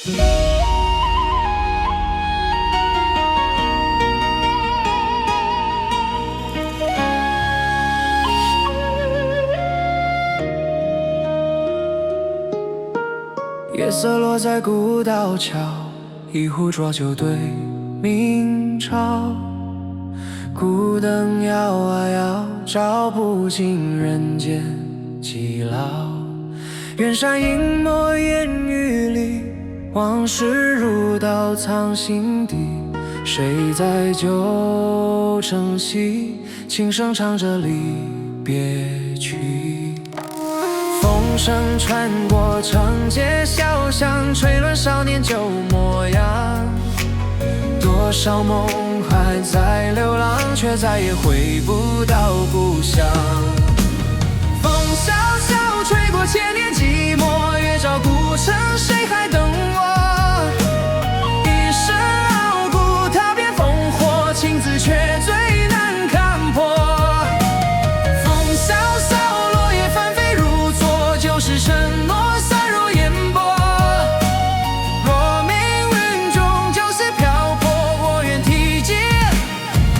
夜色落在古道桥，一壶浊酒对明朝。孤灯摇啊摇，照不尽人间寂寥。远山隐没烟雨里，往事如刀藏心底。谁在旧城西，轻声唱着离别曲。风声穿过城街小巷，吹乱少年旧模样。多少梦还在流浪，却再也回不到故乡。风萧萧吹过千年寂寞，月照古城，谁还等我？一生傲骨踏遍烽火，情字却最难看破。风萧萧落叶翻飞如昨，旧时承诺散入烟波。若命运终究是漂泊，我愿提剑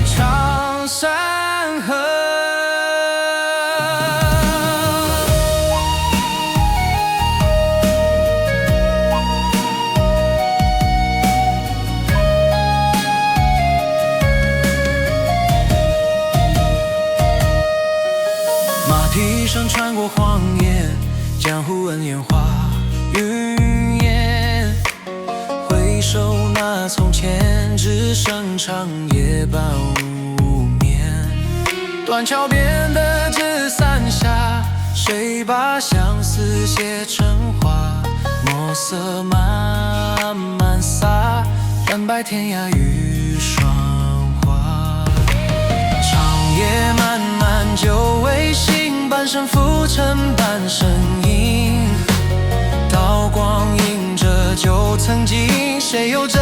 长山河。马蹄声穿过荒野，江湖恩怨化云烟。回首那从前，只剩长夜半无眠。断桥边的纸伞下，谁把相思写成画？墨色慢慢洒，染白天涯与霜华。长夜漫漫久未醒，半生浮沉半生影。刀光映着旧曾经，谁又真